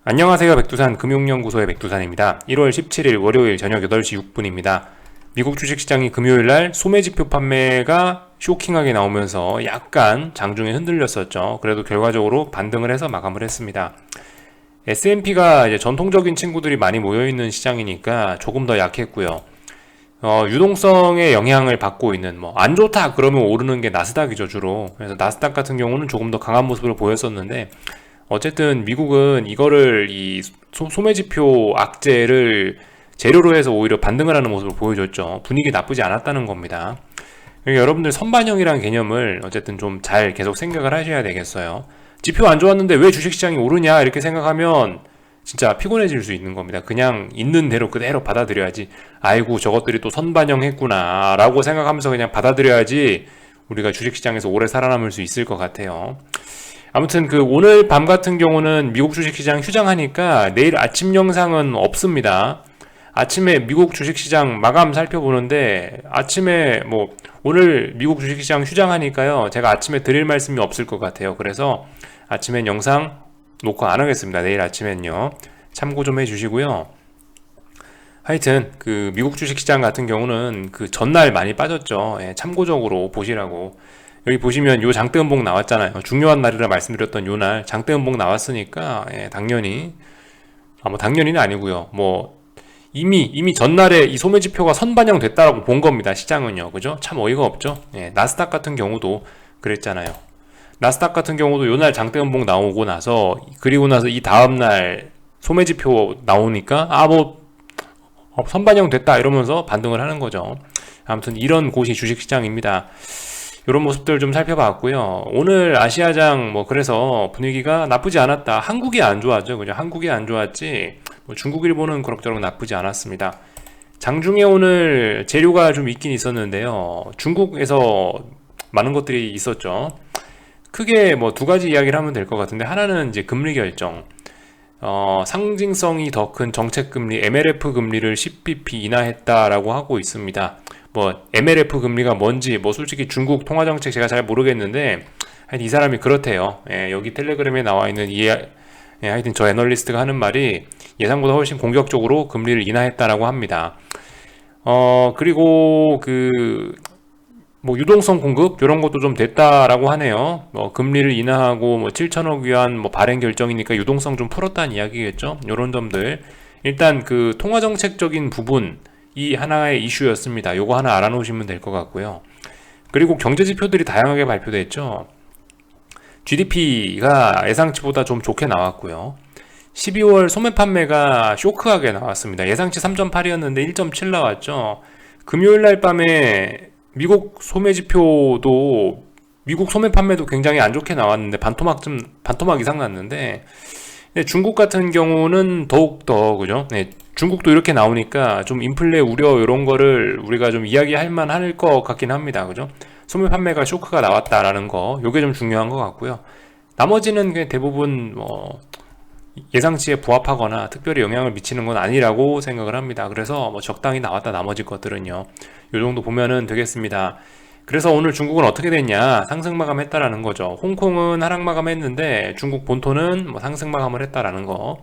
안녕하세요. 백두산 금융연구소의 백두산입니다. 1월 17일 월요일 저녁 8시 6분입니다. 미국 주식시장이 금요일날 소매지표 판매가 쇼킹하게 나오면서 약간 장중에 흔들렸었죠. 그래도 결과적으로 반등을 해서 마감을 했습니다. S&P가 이제 전통적인 친구들이 많이 모여있는 시장이니까 조금 더 약했고요. 유동성의 영향을 받고 있는 안 좋다 그러면 오르는 게 나스닥이죠 주로. 그래서 나스닥 같은 경우는 조금 더 강한 모습을 보였었는데 어쨌든 미국은 이거를 이 소매지표 악재를 재료로 해서 오히려 반등을 하는 모습을 보여줬죠. 분위기 나쁘지 않았다는 겁니다. 그러니까 여러분들 선반영이라는 개념을 어쨌든 좀 잘 계속 생각을 하셔야 되겠어요. 지표 안 좋았는데 왜 주식시장이 오르냐 이렇게 생각하면 진짜 피곤해질 수 있는 겁니다. 그냥 있는 대로 그대로 받아들여야지. 아이고 저것들이 또 선반영했구나 라고 생각하면서 그냥 받아들여야지 우리가 주식시장에서 오래 살아남을 수 있을 것 같아요. 아무튼 오늘 밤 같은 경우는 미국 주식시장 휴장하니까 내일 아침 영상은 없습니다. 아침에 미국 주식시장 마감 살펴보는데 아침에 오늘 미국 주식시장 휴장하니까요. 제가 아침에 드릴 말씀이 없을 것 같아요. 그래서 아침엔 영상 녹화 안 하겠습니다. 내일 아침엔요. 참고 좀 해주시고요. 하여튼 미국 주식시장 같은 경우는 전날 많이 빠졌죠. 참고적으로 보시라고. 여기 보시면 요 장대음봉 나왔잖아요. 중요한 날이라 말씀드렸던 요 날 장대음봉 나왔으니까 당연히 당연히는 아니고요. 이미 전날에 이 소매지표가 선반영 됐다라고 본 겁니다. 시장은요. 그죠? 참 어이가 없죠. 나스닥 같은 경우도 그랬잖아요. 나스닥 같은 경우도 요 날 장대음봉 나오고 나서 그리고 나서 이 다음날 소매지표 나오니까 선반영 됐다 이러면서 반등을 하는 거죠. 아무튼 이런 곳이 주식시장입니다. 이런 모습들 좀 살펴봤고요. 오늘 아시아장 그래서 분위기가 나쁘지 않았다. 한국이 안 좋았죠. 그죠? 한국이 안 좋았지. 중국, 일본은 그럭저럭 나쁘지 않았습니다. 장중에 오늘 재료가 좀 있긴 있었는데요. 중국에서 많은 것들이 있었죠. 크게 두 가지 이야기를 하면 될 것 같은데 하나는 이제 금리 결정. 상징성이 더 큰 정책 금리 MLF 금리를 10bp 인하했다라고 하고 있습니다. MLF 금리가 뭔지 솔직히 중국 통화정책 제가 잘 모르겠는데 하여튼 이 사람이 그렇대요. 여기 텔레그램에 나와 있는 하여튼 저 애널리스트가 하는 말이 예상보다 훨씬 공격적으로 금리를 인하했다라고 합니다. 그리고 유동성 공급 이런 것도 좀 됐다라고 하네요. 금리를 인하하고 7천억 위안 발행 결정이니까 유동성 좀 풀었다는 이야기겠죠. 이런 점들 일단 통화정책적인 부분 이 하나의 이슈였습니다. 요거 하나 알아놓으시면 될 것 같고요. 그리고 경제지표들이 다양하게 발표됐죠. GDP가 예상치보다 좀 좋게 나왔고요. 12월 소매 판매가 쇼크하게 나왔습니다. 예상치 3.8이었는데 1.7 나왔죠. 금요일날 밤에 미국 소매지표도 미국 소매 판매도 굉장히 안 좋게 나왔는데 반토막 이상 났는데 중국 같은 경우는 더욱더 그죠? 중국도 이렇게 나오니까 좀 인플레 우려 이런 거를 우리가 좀 이야기할 만할 것 같긴 합니다. 그죠? 소매 판매가 쇼크가 나왔다라는 거 요게 좀 중요한 것 같고요. 나머지는 그냥 대부분 예상치에 부합하거나 특별히 영향을 미치는 건 아니라고 생각을 합니다. 그래서 적당히 나왔다 나머지 것들은요. 요 정도 보면은 되겠습니다. 그래서 오늘 중국은 어떻게 됐냐? 상승 마감했다라는 거죠. 홍콩은 하락 마감했는데 중국 본토는 상승 마감을 했다라는 거.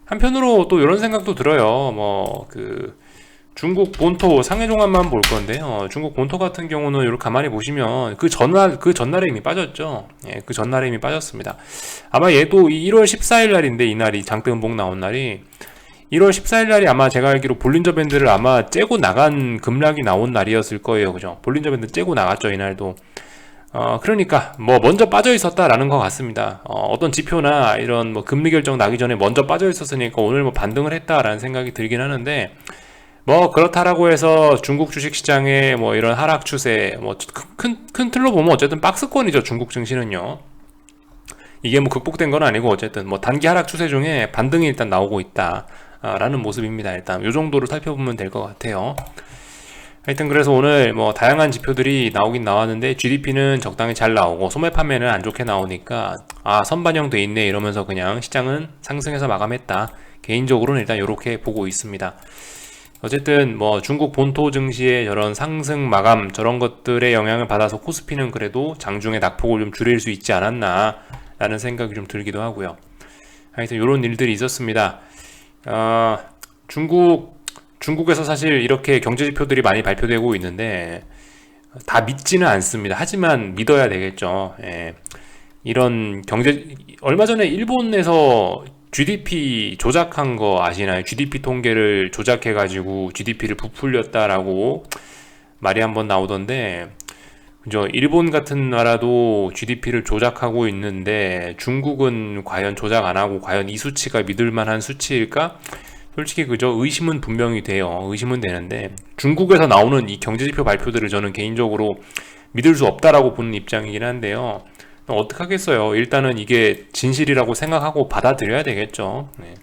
한편으로 또 이런 생각도 들어요. 중국 본토 상해 종합만 볼 건데요. 중국 본토 같은 경우는 이렇게 가만히 보시면 그 전날에 이미 빠졌죠. 그 전날에 이미 빠졌습니다. 아마 얘도 1월 14일 날인데 이날이 장대음봉 나온 날이 1월 14일 날이 아마 제가 알기로 볼린저 밴드를 아마 째고 나간 급락이 나온 날이었을 거예요. 그죠? 볼린저 밴드 째고 나갔죠, 이날도. 그러니까 먼저 빠져 있었다라는 것 같습니다. 어떤 지표나 이런 금리 결정 나기 전에 먼저 빠져 있었으니까 오늘 반등을 했다라는 생각이 들긴 하는데 그렇다라고 해서 중국 주식시장의 이런 하락 추세 큰 틀로 보면 어쨌든 박스권이죠. 중국 증시는요. 이게 극복된 건 아니고 어쨌든 단기 하락 추세 중에 반등이 일단 나오고 있다 라는 모습입니다. 일단 요 정도로 살펴보면 될 것 같아요. 하여튼 그래서 오늘 다양한 지표들이 나오긴 나왔는데 GDP는 적당히 잘 나오고 소매 판매는 안 좋게 나오니까 선반영 돼 있네 이러면서 그냥 시장은 상승해서 마감했다. 개인적으로는 일단 이렇게 보고 있습니다. 어쨌든 중국 본토 증시의 저런 상승 마감 저런 것들의 영향을 받아서 코스피는 그래도 장중에 낙폭을 좀 줄일 수 있지 않았나 라는 생각이 좀 들기도 하고요. 하여튼 이런 일들이 있었습니다. 중국에서 사실 이렇게 경제지표들이 많이 발표되고 있는데 다 믿지는 않습니다. 하지만 믿어야 되겠죠. 예. 이런 얼마 전에 일본에서 GDP 조작한 거 아시나요? GDP 통계를 조작해가지고 GDP를 부풀렸다라고 말이 한번 나오던데, 그죠? 일본 같은 나라도 GDP를 조작하고 있는데 중국은 과연 조작 안 하고 과연 이 수치가 믿을 만한 수치일까? 솔직히 그죠? 의심은 분명히 돼요. 의심은 되는데 중국에서 나오는 이 경제지표 발표들을 저는 개인적으로 믿을 수 없다라고 보는 입장이긴 한데요. 어떡하겠어요. 일단은 이게 진실이라고 생각하고 받아들여야 되겠죠. 네.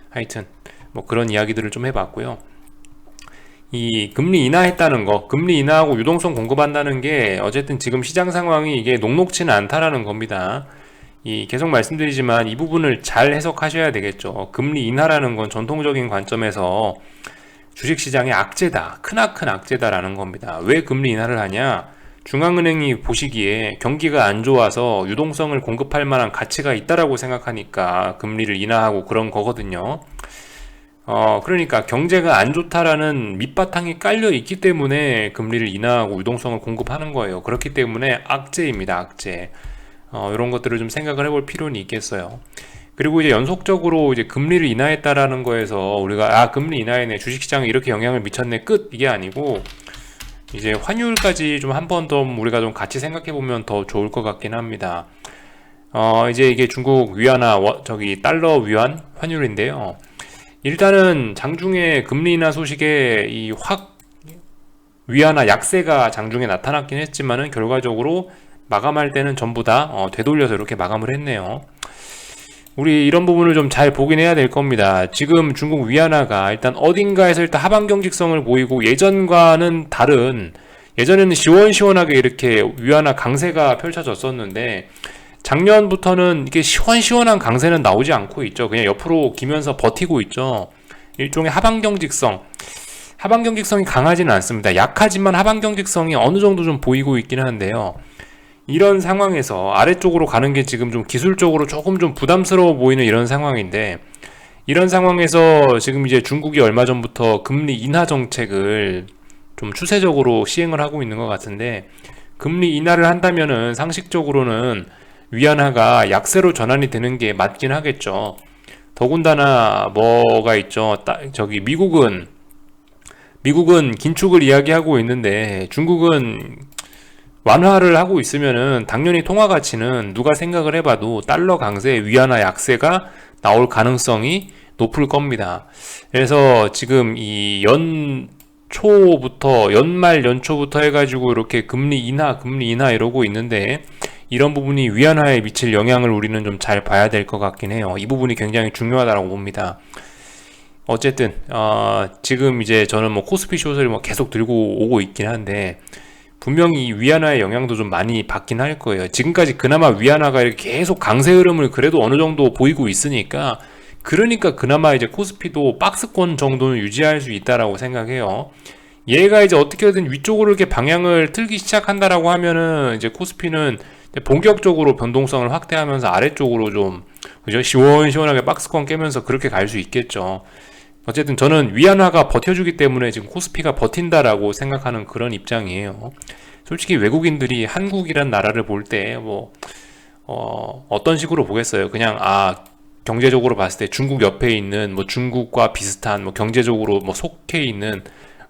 하여튼 뭐 그런 이야기들을 좀 해봤고요. 이 금리 인하했다는 거, 금리 인하하고 유동성 공급한다는 게 어쨌든 지금 시장 상황이 이게 녹록치는 않다라는 겁니다. 계속 말씀드리지만 이 부분을 잘 해석하셔야 되겠죠. 금리 인하라는 건 전통적인 관점에서 주식시장의 악재다, 크나큰 악재다라는 겁니다. 왜 금리 인하를 하냐? 중앙은행이 보시기에 경기가 안 좋아서 유동성을 공급할 만한 가치가 있다라고 생각하니까 금리를 인하하고 그런 거거든요. 그러니까 경제가 안 좋다라는 밑바탕이 깔려 있기 때문에 금리를 인하하고 유동성을 공급하는 거예요. 그렇기 때문에 악재입니다, 악재. 이런 것들을 좀 생각을 해볼 필요는 있겠어요. 그리고 이제 연속적으로 이제 금리를 인하했다라는 거에서 우리가 금리 인하했네, 주식시장에 이렇게 영향을 미쳤네, 끝, 이게 아니고 이제 환율까지 좀 한 번 더 우리가 좀 같이 생각해 보면 더 좋을 것 같긴 합니다. 이제 이게 중국 위안화, 달러 위안 환율인데요. 일단은 장중에 금리 인하 소식에 위안화 약세가 장중에 나타났긴 했지만은 결과적으로 마감할 때는 전부 다 되돌려서 이렇게 마감을 했네요. 우리 이런 부분을 좀 잘 보긴 해야 될 겁니다. 지금 중국 위안화가 일단 어딘가에서 일단 하방 경직성을 보이고 예전과는 다른, 예전에는 시원시원하게 이렇게 위안화 강세가 펼쳐졌었는데 작년부터는 이게 시원시원한 강세는 나오지 않고 있죠. 그냥 옆으로 기면서 버티고 있죠. 일종의 하방 경직성이 강하지는 않습니다. 약하지만 하방 경직성이 어느 정도 좀 보이고 있긴 한데요. 이런 상황에서 아래쪽으로 가는 게 지금 좀 기술적으로 조금 좀 부담스러워 보이는 이런 상황인데, 이런 상황에서 지금 이제 중국이 얼마 전부터 금리 인하 정책을 좀 추세적으로 시행을 하고 있는 것 같은데, 금리 인하를 한다면은 상식적으로는 위안화가 약세로 전환이 되는 게 맞긴 하겠죠. 더군다나 뭐가 있죠. 미국은 긴축을 이야기하고 있는데 중국은 완화를 하고 있으면은 당연히 통화 가치는 누가 생각을 해봐도 달러 강세, 위안화 약세가 나올 가능성이 높을 겁니다. 그래서 지금 이 연말 연초부터 해가지고 이렇게 금리 인하 이러고 있는데, 이런 부분이 위안화에 미칠 영향을 우리는 좀 잘 봐야 될 것 같긴 해요. 이 부분이 굉장히 중요하다고 봅니다. 어쨌든 지금 이제 저는 뭐 코스피 숏을 뭐 계속 들고 오고 있긴 한데 분명히 위안화의 영향도 좀 많이 받긴 할 거예요. 지금까지 그나마 위안화가 이렇게 계속 강세 흐름을 그래도 어느 정도 보이고 있으니까, 그러니까 그나마 이제 코스피도 박스권 정도는 유지할 수 있다라고 생각해요. 얘가 이제 어떻게든 위쪽으로 이렇게 방향을 틀기 시작한다라고 하면은 이제 코스피는 본격적으로 변동성을 확대하면서 아래쪽으로 좀 그죠? 시원시원하게 박스권 깨면서 그렇게 갈 수 있겠죠. 어쨌든 저는 위안화가 버텨주기 때문에 지금 코스피가 버틴다라고 생각하는 그런 입장이에요. 솔직히 외국인들이 한국이란 나라를 볼 때 어떤 식으로 보겠어요? 그냥 경제적으로 봤을 때 중국 옆에 있는 뭐 중국과 비슷한 뭐 경제적으로 뭐 속해 있는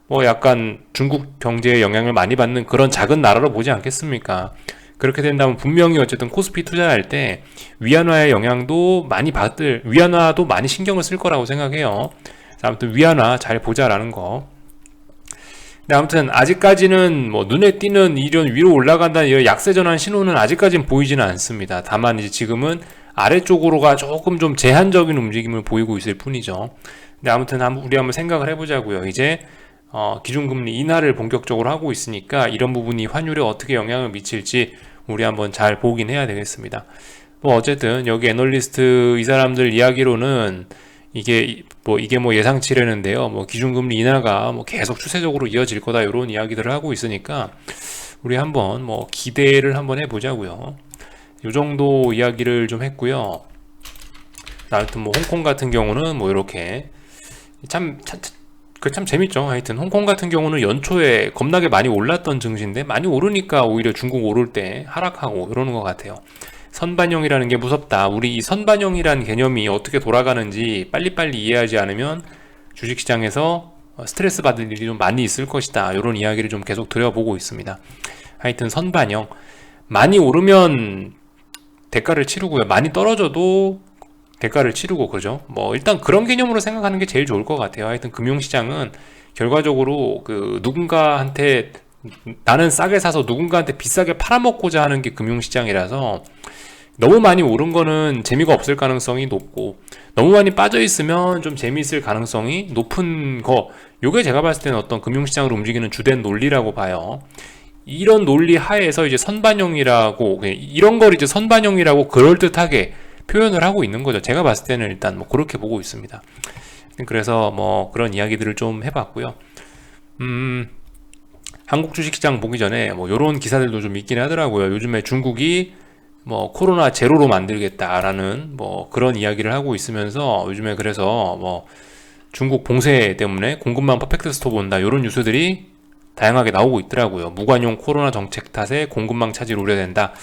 뭐 약간 중국 경제에 영향을 많이 받는 그런 작은 나라로 보지 않겠습니까? 그렇게 된다면 분명히 어쨌든 코스피 투자할 때 위안화의 영향도 위안화도 많이 신경을 쓸 거라고 생각해요. 아무튼 위안화 잘 보자라는 거. 근데 아무튼 아직까지는 뭐 눈에 띄는 이런 위로 올라간다는 이런 약세 전환 신호는 아직까지는 보이지는 않습니다. 다만 이제 지금은 아래쪽으로가 조금 좀 제한적인 움직임을 보이고 있을 뿐이죠. 근데 아무튼 우리 한번 생각을 해보자고요. 이제 기준금리 인하를 본격적으로 하고 있으니까 이런 부분이 환율에 어떻게 영향을 미칠지 우리 한번 잘 보긴 해야 되겠습니다. 뭐 어쨌든 여기 애널리스트 이 사람들 이야기로는 이게 뭐 예상치라는데요. 뭐 기준금리 인하가 뭐 계속 추세적으로 이어질 거다 이런 이야기들을 하고 있으니까 우리 한번 뭐 기대를 한번 해보자고요. 이 정도 이야기를 좀 했고요. 하여튼 뭐 홍콩 같은 경우는 뭐 이렇게 참 재밌죠. 하여튼 홍콩 같은 경우는 연초에 겁나게 많이 올랐던 증시인데 많이 오르니까 오히려 중국 오를 때 하락하고 이러는 것 같아요. 선반영이라는 게 무섭다. 우리 이 선반영이라는 개념이 어떻게 돌아가는지 빨리빨리 이해하지 않으면 주식시장에서 스트레스 받을 일이 좀 많이 있을 것이다. 이런 이야기를 좀 계속 드려보고 있습니다. 하여튼 선반영, 많이 오르면 대가를 치르고요, 많이 떨어져도 대가를 치르고, 그죠? 뭐 일단 그런 개념으로 생각하는 게 제일 좋을 것 같아요. 하여튼 금융시장은 결과적으로 그 누군가한테, 나는 싸게 사서 누군가한테 비싸게 팔아먹고자 하는 게 금융시장이라서 너무 많이 오른 거는 재미가 없을 가능성이 높고, 너무 많이 빠져 있으면 좀 재미있을 가능성이 높은 거, 요게 제가 봤을 때는 어떤 금융시장을 움직이는 주된 논리라고 봐요. 이런 논리 하에서 이제 선반영이라고, 이런 걸 이제 선반영이라고 그럴듯하게 표현을 하고 있는 거죠. 제가 봤을 때는 일단 뭐 그렇게 보고 있습니다. 그래서 뭐 그런 이야기들을 좀 해봤고요. 한국 주식시장 보기 전에 뭐 요런 기사들도 좀 있긴 하더라고요. 요즘에 중국이 뭐 코로나 제로로 만들겠다라는 뭐 그런 이야기를 하고 있으면서, 요즘에 그래서 뭐 중국 봉쇄 때문에 공급망 퍼펙트 스토어 온다, 요런 뉴스들이 다양하게 나오고 있더라고요. 무관용 코로나 정책 탓에 공급망 차질 우려된다.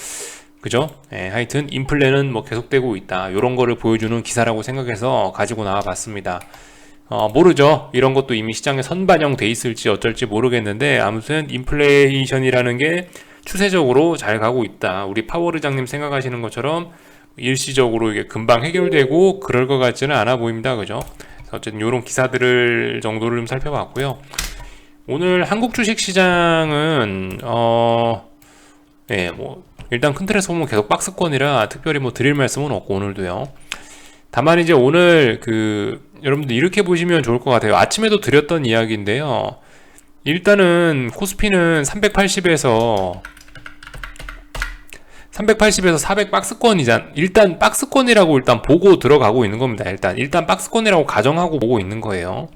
그죠? 하여튼 인플레는 뭐 계속되고 있다. 요런 거를 보여주는 기사라고 생각해서 가지고 나와 봤습니다. 모르죠. 이런 것도 이미 시장에 선반영돼 있을지 어쩔지 모르겠는데, 아무튼 인플레이션이라는 게 추세적으로 잘 가고 있다. 우리 파워르장님 생각하시는 것처럼 일시적으로 이게 금방 해결되고 그럴 것 같지는 않아 보입니다. 그죠? 어쨌든 요런 기사들을 정도를 좀 살펴봤고요. 오늘 한국 주식시장은 뭐 일단 큰 틀에서 보면 계속 박스권이라 특별히 뭐 드릴 말씀은 없고, 오늘도요. 다만 이제 오늘 여러분들 이렇게 보시면 좋을 것 같아요. 아침에도 드렸던 이야기인데요. 일단은 코스피는 380에서 400 박스권이잖아. 일단 박스권이라고 일단 보고 들어가고 있는 겁니다. 일단 박스권이라고 가정하고 보고 있는 거예요.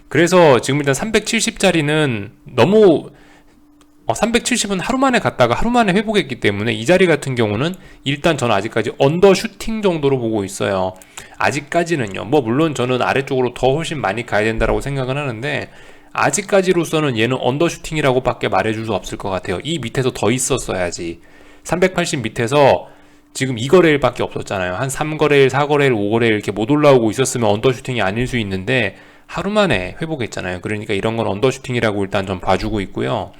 그래서 지금 일단 370짜리는 너무 370은 하루 만에 갔다가 하루 만에 회복했기 때문에 이 자리 같은 경우는 일단 저는 아직까지 언더슈팅 정도로 보고 있어요. 아직까지는요. 뭐 물론 저는 아래쪽으로 더 훨씬 많이 가야 된다고 생각은 하는데, 아직까지로서는 얘는 언더슈팅이라고 밖에 말해줄 수 없을 것 같아요. 이 밑에서 더 있었어야지. 380 밑에서 지금 2거래일 밖에 없었잖아요. 한 3거래일, 4거래일, 5거래일 이렇게 못 올라오고 있었으면 언더슈팅이 아닐 수 있는데 하루 만에 회복했잖아요. 그러니까 이런 건 언더슈팅이라고 일단 좀 봐주고 있고요.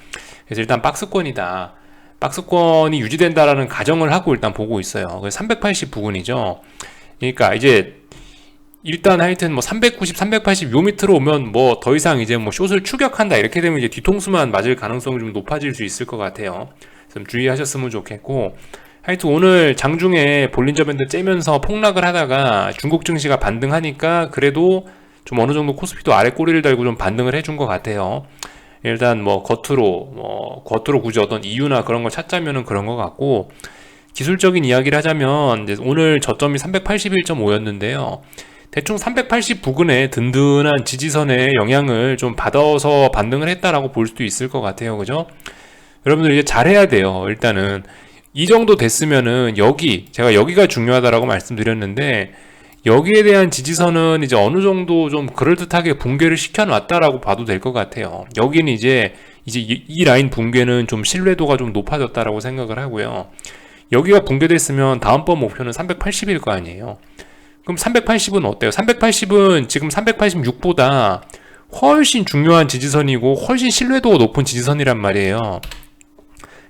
그래서 일단 박스권이다, 박스권이 유지된다라는 가정을 하고 일단 보고 있어요. 그래서 380 부근이죠. 그러니까 이제 일단 하여튼 뭐 390, 380 요 밑으로 오면 뭐 더 이상 이제 뭐 숏을 추격한다 이렇게 되면 이제 뒤통수만 맞을 가능성이 좀 높아질 수 있을 것 같아요. 좀 주의하셨으면 좋겠고, 하여튼 오늘 장중에 볼린저 밴드 째면서 폭락을 하다가 중국 증시가 반등하니까 그래도 좀 어느 정도 코스피도 아래 꼬리를 달고 좀 반등을 해준 것 같아요. 일단 뭐 겉으로 굳이 어떤 이유나 그런 걸 찾자면은 그런 것 같고, 기술적인 이야기를 하자면 이제 오늘 저점이 381.5였는데요. 대충 380 부근에 든든한 지지선의 영향을 좀 받아서 반등을 했다라고 볼 수도 있을 것 같아요. 그죠? 여러분들 이제 잘해야 돼요. 일단은 이 정도 됐으면은 제가 여기가 중요하다라고 말씀드렸는데, 여기에 대한 지지선은 이제 어느 정도 좀 그럴듯하게 붕괴를 시켜놨다라고 봐도 될 것 같아요. 여기는 이제 이 라인 붕괴는 좀 신뢰도가 좀 높아졌다라고 생각을 하고요. 여기가 붕괴됐으면 다음번 목표는 380일 거 아니에요. 그럼 380은 어때요? 380은 지금 386보다 훨씬 중요한 지지선이고 훨씬 신뢰도가 높은 지지선이란 말이에요.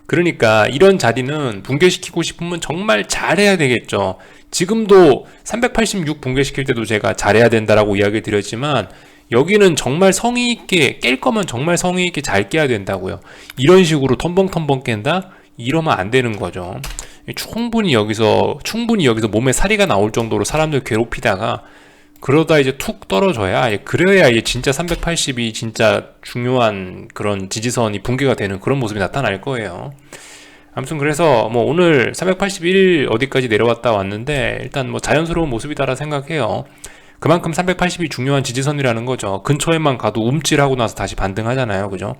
그러니까 이런 자리는 붕괴시키고 싶으면 정말 잘해야 되겠죠. 지금도 386 붕괴시킬 때도 제가 잘해야 된다라고 이야기 드렸지만, 여기는 정말 성의 있게 깰 거면 정말 성의 있게 잘 깨야 된다고요. 이런 식으로 텀벙텀벙 깬다? 이러면 안 되는 거죠. 충분히 여기서 몸에 사리가 나올 정도로 사람들 괴롭히다가 그러다 이제 툭 떨어져야, 그래야 이제 진짜 380이 진짜 중요한 그런 지지선이 붕괴가 되는 그런 모습이 나타날 거예요. 아무튼 그래서 뭐 오늘 381 어디까지 내려왔다 왔는데, 일단 뭐 자연스러운 모습이다라 생각해요. 그만큼 380이 중요한 지지선이라는 거죠. 근처에만 가도 움찔하고 나서 다시 반등하잖아요. 그죠?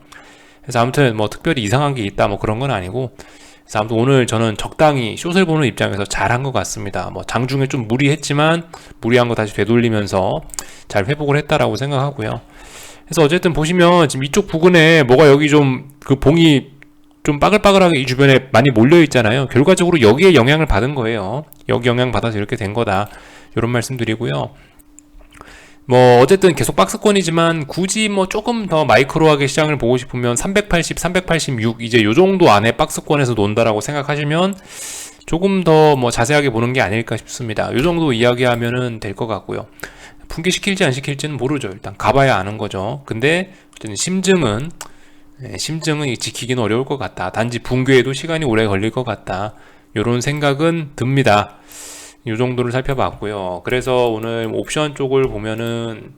그래서 아무튼 뭐 특별히 이상한 게 있다 뭐 그런 건 아니고, 그래서 아무튼 오늘 저는 적당히 숏을 보는 입장에서 잘한 것 같습니다. 뭐 장중에 좀 무리했지만 무리한 거 다시 되돌리면서 잘 회복을 했다라고 생각하고요. 그래서 어쨌든 보시면 지금 이쪽 부근에 뭐가 여기 좀 그 봉이 좀 빠글빠글하게 이 주변에 많이 몰려 있잖아요. 결과적으로 여기에 영향을 받은 거예요. 여기 영향 받아서 이렇게 된 거다. 이런 말씀 드리고요. 뭐 어쨌든 계속 박스권이지만 굳이 뭐 조금 더 마이크로하게 시장을 보고 싶으면 380, 386 이제 요 정도 안에 박스권에서 논다라고 생각하시면 조금 더 뭐 자세하게 보는 게 아닐까 싶습니다. 요 정도 이야기하면은 될 것 같고요. 붕괴시킬지 안 시킬지는 모르죠. 일단 가봐야 아는 거죠. 근데 어쨌든 심증은 지키기는 어려울 것 같다. 단지 붕괴에도 시간이 오래 걸릴 것 같다. 요런 생각은 듭니다. 이 정도를 살펴봤고요. 그래서 오늘 옵션 쪽을 보면은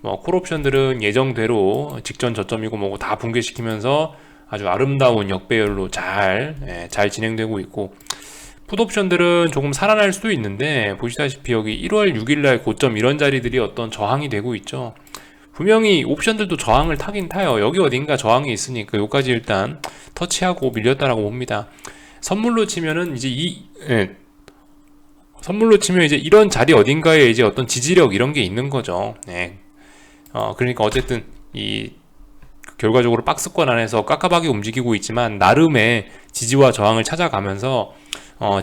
뭐 콜옵션들은 예정대로 직전 저점이고 뭐고 다 붕괴시키면서 아주 아름다운 역배열로 잘 진행되고 있고, 풋옵션들은 조금 살아날 수도 있는데 보시다시피 여기 1월 6일날 고점 이런 자리들이 어떤 저항이 되고 있죠. 분명히 옵션들도 저항을 타긴 타요. 여기 어딘가 저항이 있으니까 여기까지 일단 터치하고 밀렸다라고 봅니다. 선물로 치면은 이제 선물로 치면 이제 이런 자리 어딘가에 이제 어떤 지지력 이런 게 있는 거죠. 그러니까 어쨌든 이 결과적으로 박스권 안에서 깝깝하게 움직이고 있지만 나름의 지지와 저항을 찾아가면서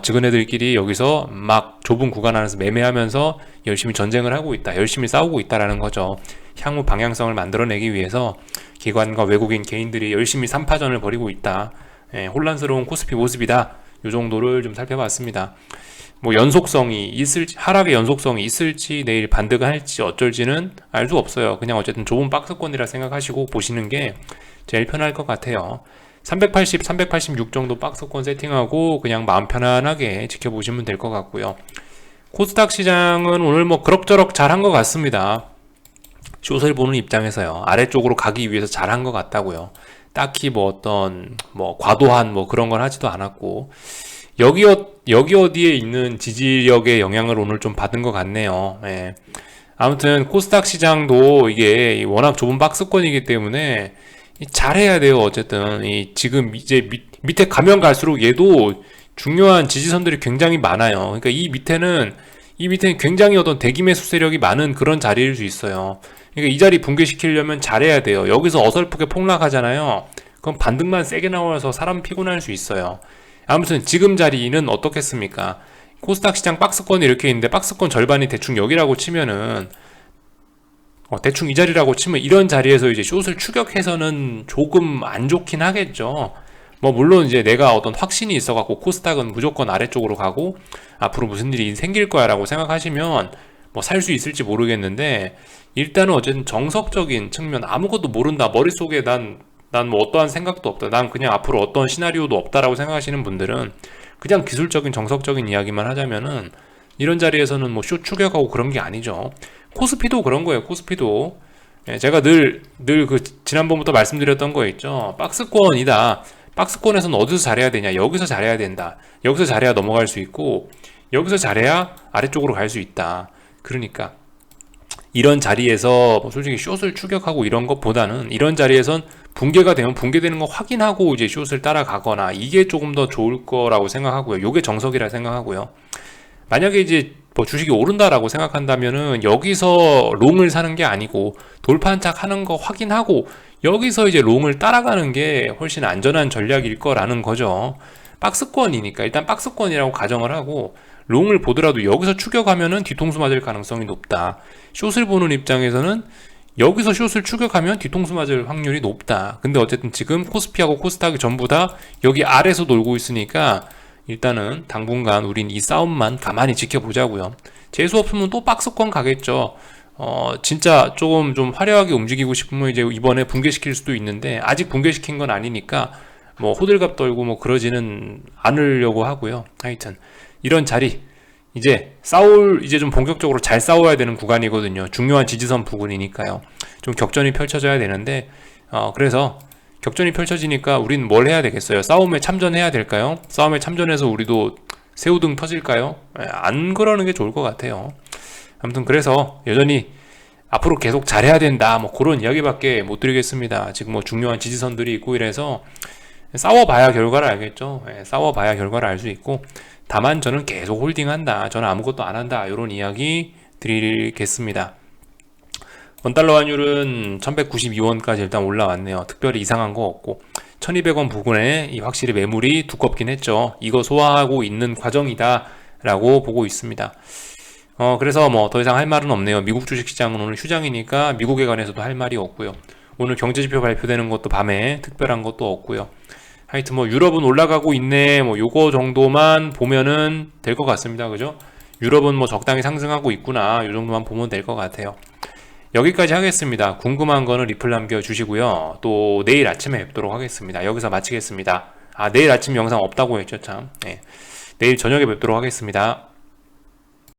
지그네들끼리 여기서 막 좁은 구간 안에서 매매하면서 열심히 전쟁을 하고 있다, 열심히 싸우고 있다라는 거죠. 향후 방향성을 만들어내기 위해서 기관과 외국인 개인들이 열심히 3파전을 벌이고 있다. 혼란스러운 코스피 모습이다. 이 정도를 좀 살펴봤습니다. 뭐 연속성이 있을지, 하락의 연속성이 있을지 내일 반등을 할지 어쩔지는 알 수 없어요. 그냥 어쨌든 좁은 박스권이라 생각하시고 보시는 게 제일 편할 것 같아요. 380, 386 정도 박스권 세팅하고 그냥 마음 편안하게 지켜보시면 될 것 같고요. 코스닥 시장은 오늘 뭐 그럭저럭 잘한 것 같습니다. 숏을 보는 입장에서요. 아래쪽으로 가기 위해서 잘한 것 같다고요. 딱히 뭐 어떤 뭐 과도한 뭐 그런 걸 하지도 않았고, 여기 어디에 있는 지지력의 영향을 오늘 좀 받은 것 같네요. 아무튼 코스닥 시장도 이게 워낙 좁은 박스권이기 때문에 잘해야 돼요. 어쨌든 지금 이제 밑에 가면 갈수록 얘도 중요한 지지선들이 굉장히 많아요. 그러니까 이 밑에는 굉장히 어떤 대기 매수 세력이 많은 그런 자리일 수 있어요. 그러니까 이 자리 붕괴시키려면 잘해야 돼요. 여기서 어설프게 폭락하잖아요. 그럼 반등만 세게 나와서 사람 피곤할 수 있어요. 아무튼 지금 자리는 어떻겠습니까? 코스닥 시장 박스권이 이렇게 있는데 박스권 절반이 대충 여기라고 치면은 대충 이 자리라고 치면 이런 자리에서 이제 숏을 추격해서는 조금 안 좋긴 하겠죠. 뭐 물론 이제 내가 어떤 확신이 있어갖고 코스닥은 무조건 아래쪽으로 가고 앞으로 무슨 일이 생길 거야 라고 생각하시면 뭐 살 수 있을지 모르겠는데, 일단은 어쨌든 정석적인 측면, 아무것도 모른다, 머릿속에 난 뭐 어떠한 생각도 없다, 난 그냥 앞으로 어떤 시나리오도 없다라고 생각하시는 분들은 그냥 기술적인 정석적인 이야기만 하자면은 이런 자리에서는 뭐 숏 추격하고 그런 게 아니죠. 코스피도 그런 거예요. 코스피도 제가 늘 그 지난번부터 말씀드렸던 거 있죠. 박스권이다. 박스권에서는 어디서 잘해야 되냐? 여기서 잘해야 된다. 여기서 잘해야 넘어갈 수 있고 여기서 잘해야 아래쪽으로 갈 수 있다. 그러니까 이런 자리에서 솔직히 숏을 추격하고 이런 것보다는 이런 자리에선 붕괴가 되면 붕괴되는 거 확인하고 이제 숏을 따라가거나 이게 조금 더 좋을 거라고 생각하고요. 요게 정석이라 생각하고요. 만약에 이제 뭐 주식이 오른다라고 생각한다면은 여기서 롱을 사는 게 아니고 돌파한착 하는 거 확인하고 여기서 이제 롱을 따라가는 게 훨씬 안전한 전략일 거라는 거죠. 박스권이니까 일단 박스권이라고 가정을 하고 롱을 보더라도 여기서 추격하면은 뒤통수 맞을 가능성이 높다. 숏을 보는 입장에서는 여기서 숏을 추격하면 뒤통수 맞을 확률이 높다. 근데 어쨌든 지금 코스피하고 코스닥이 전부 다 여기 아래에서 놀고 있으니까 일단은 당분간 우린 이 싸움만 가만히 지켜보자고요. 재수 없으면 또 박스권 가겠죠. 진짜 조금 좀 화려하게 움직이고 싶으면 이제 이번에 붕괴시킬 수도 있는데 아직 붕괴시킨 건 아니니까 뭐 호들갑 떨고 뭐 그러지는 않으려고 하고요. 하여튼 이런 자리 이제 좀 본격적으로 잘 싸워야 되는 구간이거든요. 중요한 지지선 부근이니까요. 좀 격전이 펼쳐져야 되는데 그래서 격전이 펼쳐지니까 우린 뭘 해야 되겠어요? 싸움에 참전해야 될까요? 싸움에 참전해서 우리도 새우등 터질까요? 안 그러는 게 좋을 것 같아요. 아무튼 그래서 여전히 앞으로 계속 잘해야 된다 뭐 그런 이야기밖에 못 드리겠습니다. 지금 뭐 중요한 지지선들이 있고 이래서 싸워봐야 결과를 알겠죠. 예, 싸워봐야 결과를 알 수 있고, 다만 저는 계속 홀딩한다, 저는 아무것도 안 한다, 이런 이야기 드리겠습니다. 원달러 환율은 1192원까지 일단 올라왔네요. 특별히 이상한 거 없고 1200원 부근에 확실히 매물이 두껍긴 했죠. 이거 소화하고 있는 과정이다 라고 보고 있습니다. 그래서 뭐 더 이상 할 말은 없네요. 미국 주식시장은 오늘 휴장이니까 미국에 관해서도 할 말이 없고요. 오늘 경제지표 발표되는 것도 밤에 특별한 것도 없고요. 하여튼 뭐 유럽은 올라가고 있네, 뭐 요거 정도만 보면은 될 것 같습니다. 그죠? 유럽은 뭐 적당히 상승하고 있구나, 요 정도만 보면 될 것 같아요. 여기까지 하겠습니다. 궁금한 거는 리플 남겨주시고요. 또 내일 아침에 뵙도록 하겠습니다. 여기서 마치겠습니다. 내일 아침 영상 없다고 했죠, 참. 네. 내일 저녁에 뵙도록 하겠습니다.